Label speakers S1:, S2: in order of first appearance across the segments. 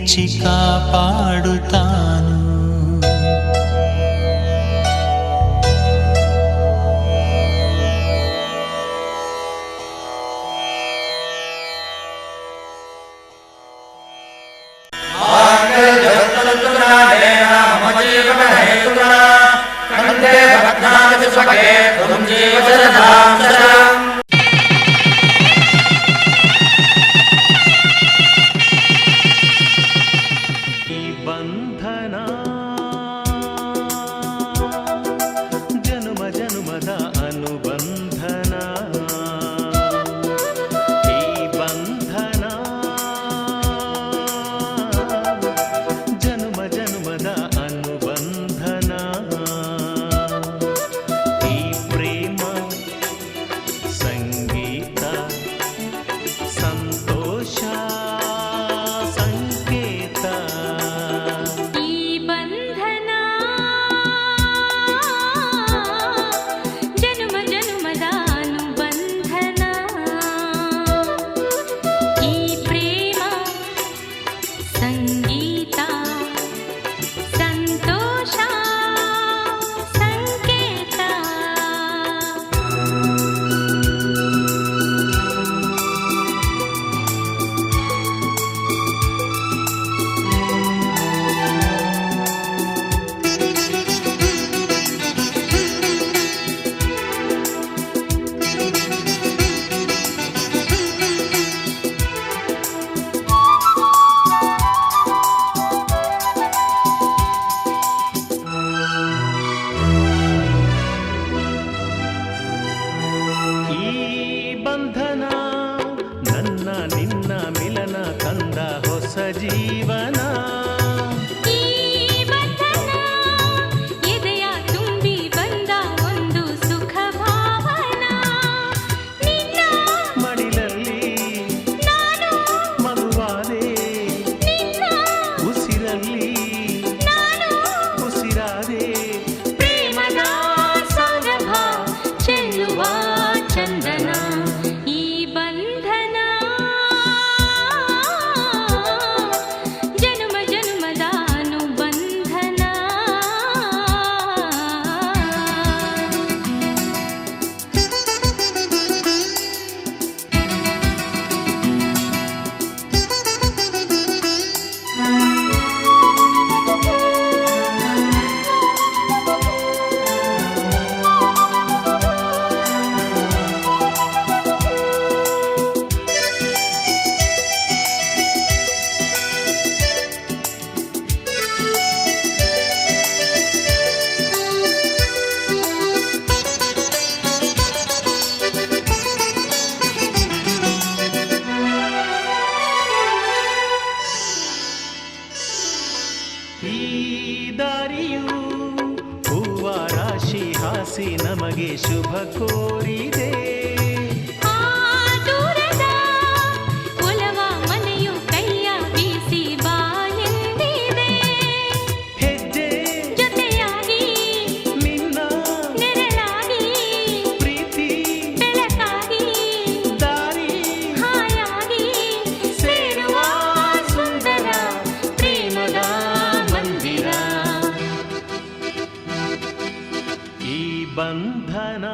S1: నిలిచి కాపాడుతాను. ಜೀವನ
S2: ಈ ಬಂಧನ ಎದೆಯ ತುಂಬಿ ಬಂದ ಒಂದು ಸುಖ ಭಾವನ ನಿನ್ನ
S1: ಮಡಿಲಲ್ಲಿ
S2: ನಾನು
S1: ಮಗುವಾದೆ
S2: ನಿನ್ನ
S1: ಉಸಿರಲ್ಲಿ
S2: ನಾನು
S1: ಉಸಿರಾದೆ
S2: ಪ್ರೇಮದ ಸೌರಭ ಚೆಲ್ಲುವ ಚಂದನ ಈ ಬಂಧನ ಜನುಮ ಜನುಮದ ಅನುಬಂಧನ
S1: ಈ ದಾರಿಯು ಹೂವ ರಾಶಿ ಹಾಸಿ ನಮಗೆ ಶುಭ ಕೋರಿದೆ
S2: ಆ ದೂರದ ಒಲವ ಮನೆಯು ಕೈಯ ಬೀಸಿ ಬಾ ಎಂದಿದೆ
S1: ಹೆಜ್ಜೆ
S2: ಜೊತೆಯಾಗಿ
S1: ನಿನ್ನ
S2: ನೆರಳಾಗಿ
S1: ಪ್ರೀತಿ
S2: ಬೆಳಕಾಗಿ
S1: ದಾರಿ
S2: ಹಾಯಾಗಿ ಸೇರುವ ಸುಂದರ ಪ್ರೇಮದ ಮಂದಿರ
S1: ಈ ಬಂಧನ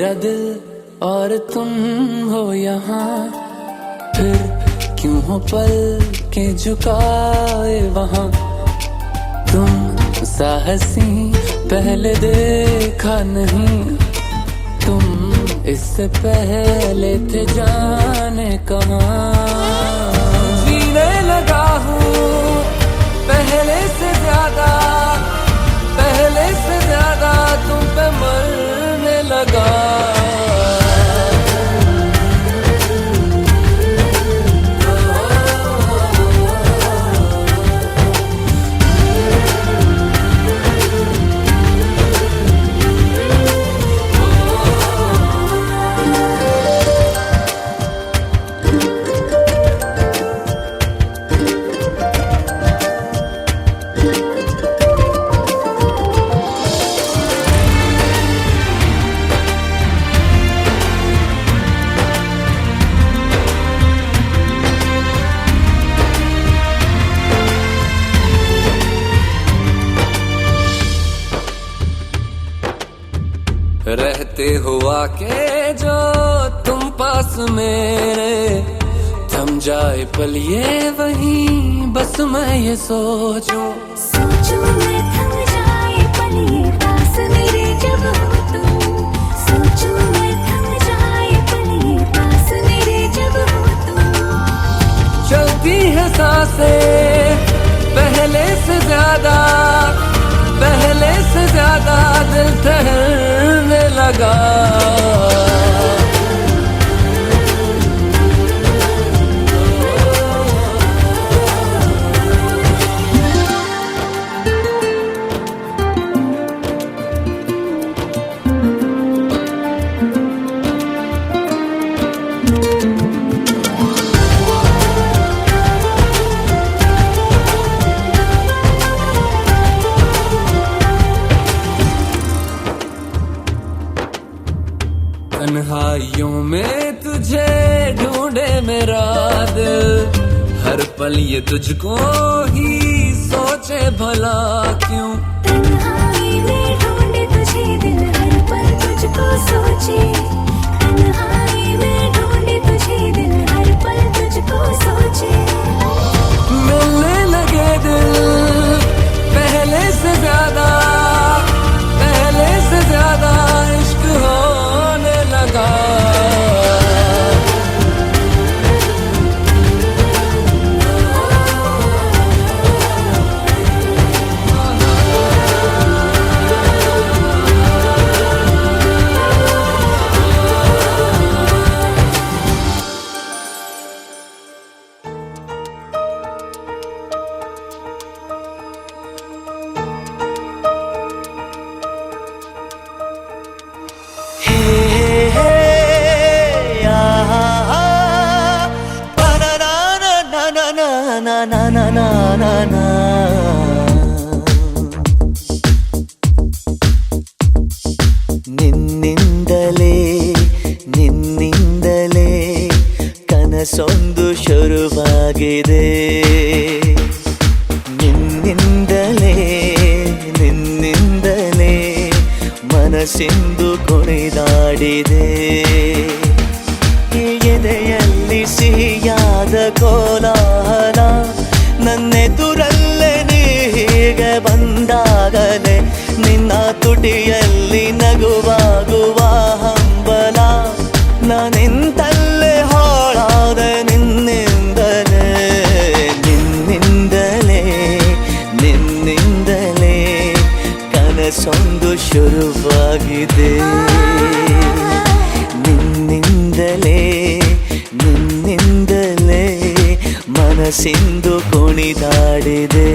S3: मेरा दिल और तुम हो यहाँ, फिर क्यों हो पल के झुकाए वहाँ। तुम साहसी पहले देखा नहीं, तुम इससे पहले थे जाने कहाँ। जीने लगा हूँ पहले से ज्यादा, पहले से ज्यादा तुम पे मरने लगा। रहते हुआ के जो तुम पास मेरे, थम जाए पल ये वहीं बस मैं ये सोचूं
S2: मैं थम जाए पल ये पास मेरे जब हो तुम। सोचूं मैं थम जाए पल ये पास मेरे जब हो तुम।
S3: चलती है सांसें पहले से ज्यादा, पहले से ज्यादा दिल ठहरने लगा। तन्हाइयों में तुझे ढूंढे मेरा दिल, हर पल ये तुझको ही सोचे भला क्यों।
S2: तन्हाई में ढूंढे तुझे दिल, हर पल तुझको सोचे। तन्हाई में ढूंढे तुझे दिल, हर पल तुझको सोचे।
S3: मिलने लगे दिल पहले से ज्यादा, पहले से ज्यादा इश्क होने लगा।
S4: ನಿನ್ನಿಂದಲೇ ನಿನ್ನಿಂದಲೇ ಕನಸೊಂದು ಶುರುವಾಗಿದೆ. ನಿನ್ನಿಂದಲೇ ನಿನ್ನಿಂದಲೇ ಮನಸ್ಸಿಂದು ಕುಣಿದಾಡಿದೆ. ಎದೆಯಲ್ಲಿ ಸಿಹಿಯಾದ ಕೋಲಾಹಲ, ನನ್ನೆದುರಲ್ಲೇ ನೀ ಹೀಗೆ ಬಂದಾಗಲೇ ನಿನ್ನ ತುಟಿಯಲ್ಲಿ ನಗುವಾಗುವ ಹಂಬಲ. ನಾನಿಂತಲ್ಲೇ ಹಾಳಾದೆ ನಿನ್ನಿಂದಲೇ, ನಿನ್ನಿಂದಲೇ ನಿನ್ನಿಂದಲೇ ಕನಸೊಂದು ಶುರುವಾಗಿದೆ. ನಿನ್ನಿಂದಲೇ ನಿನ್ನಿಂದಲೇ ಮನಸ್ಸಿಂದು ಕುಣಿದಾಡಿದೆ.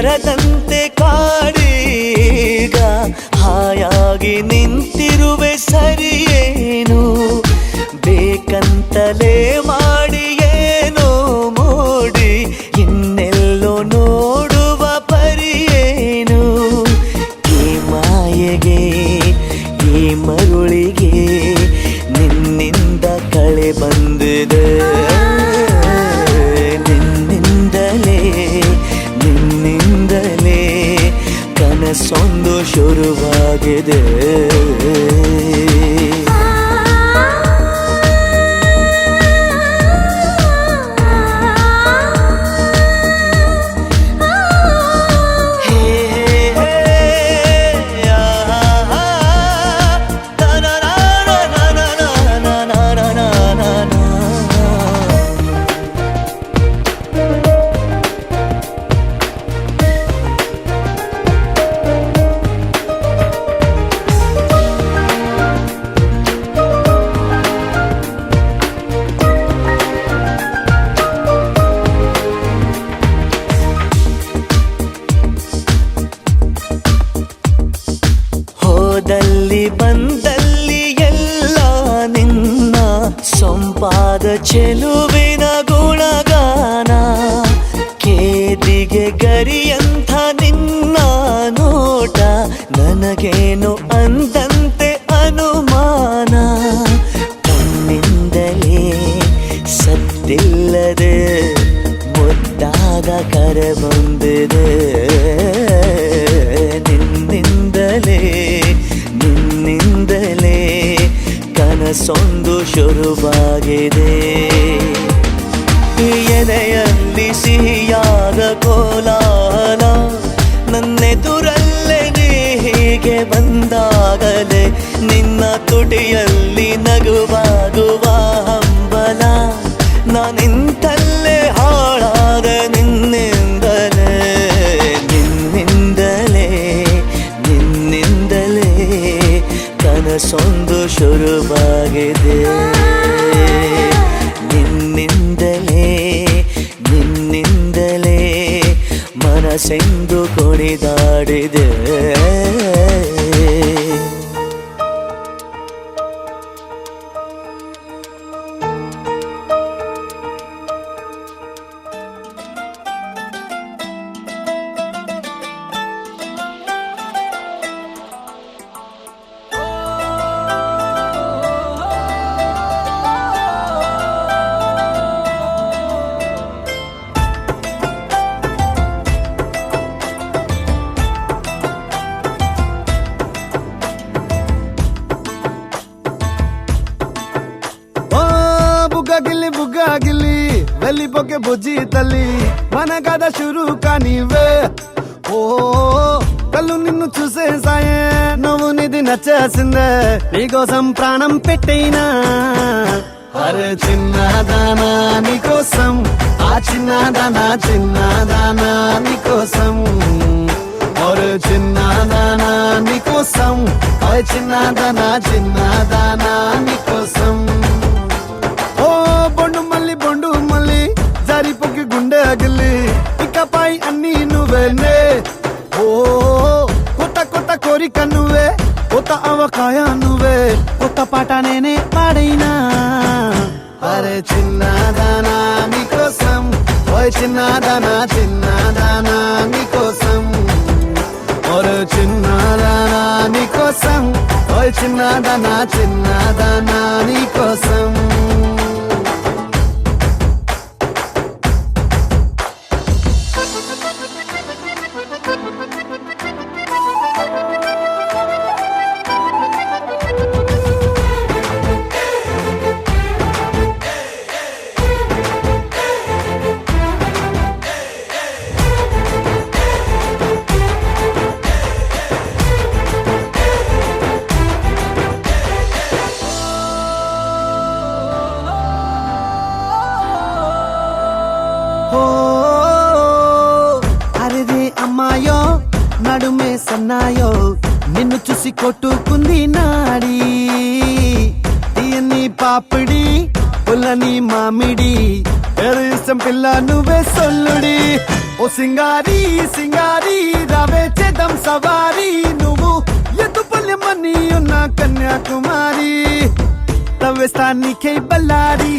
S4: ಬರದಂತೆ ಕಾಡೀಗ ಹಾಯಾಗಿ ನಿಂತಿರುವೆ ಸರಿಯೇನು ಬೇಕಂತಲೇ ಮಾಡಿ ಏನೋ ಮೋಡಿ ಇನ್ನೆಲ್ಲೋ ನೋಡುವ ಪರಿಯೇನು ಈ ಮಾಯೆಗೆ ಈ ಮರುಳಿಗೆ ನಿನ್ನಿಂದ ಕಳೆ ಬಂದಿದೆ ನಿನ್ನಿಂದಲೇ ಕನಸೊಂದು ಶುರುವಾಗಿದೆ ಹೋದಲ್ಲಿ ಬಂದಲ್ಲಿ ಎಲ್ಲ ನಿನ್ನ ಸೊಂಪಾದ ಚೆಲುವಿನ ಗುಣಗಾನ ಕೇದಿಗೆ ಗರಿಯಂಥ ನಿನ್ನ ನೋಟ ನನಗೇನು ಅಂದಂತೆ ಅನುಮಾನ ಕಣ್ಣಿಂದಲೇ ಸದ್ದಿಲ್ಲದೆ ಮುದ್ದಾದ ಕರೆ ಬಂದಿದೆ ನಿನ್ನಿಂದಲೇ ಕನಸೊಂದು ಶುರುವಾಗಿದೆ ಎದೆಯಲ್ಲಿ ಸಿಹಿಯಾದ ಕೋಲಾಹಲ ನನ್ನೆದುರಲ್ಲೇ ನೀ ಹೀಗೆ ಬಂದಾಗಲೇ ನಿನ್ನ ತುಟಿಯಲ್ಲಿ ನಗುವಾಗುವ ಹಂಬಲ ನಾನಿಂತಲ್ಲೇ ಹಾಳಾದ ನಿನ್ನಿಂದಲೇ ಕನಸೊಂದು ಶುರುವಾಗಿದೆ ನಿನ್ನಿಂದಲೇ ಮನಸ್ಸೆಂದು ಕುಣಿದಾಡಿದೆ
S5: బుగ్గాగిల్లి వెళ్ళిపోకే బుజ్జి తల్లి మన కథ షురు కానివే ఓ కళ్ళు నిన్ను చూసేసాయే నువ్వు నిధి నచ్చేసిందే నీకోసం ప్రాణం పెట్టైనా అరే చిన్నదానా నీకోసం ఆ చిన్నదానా నీకోసం ఒరే చిన్నదానా నీకోసం ఓయ్ చిన్నదానా నీకోసం బొండు మళ్ళీ జారిపోకి గుండె అగిలి ఇకపై అన్ని నువ్వేనే ఓ కొత్త కోరిక నువ్వే కొత్త అవకాయ నువ్వే కొత్త పాట నేనే పాడైనా అరే చిన్నదానా నీకోసం ఓయ్ చిన్నదానా నీకోసం ఒరే చిన్నదానా నీకోసం ఓయ్ చిన్నదానా నీకోసం నడుమే సన్నాయో నిన్ను చూసి కొట్టుకుంది నాడి తీయని పాపిడి పుల్లని మామిడి ఏడు ఇష్టం పిల్ల నువ్వే సొల్లుడి ఓ సింగారి సింగారి రావే చేద్దాం సవారి నువ్వు ఎత్తుపల్లెమని ఉన్న కన్యాకుమారి తవ్వేస్తా నీకై బల్లారి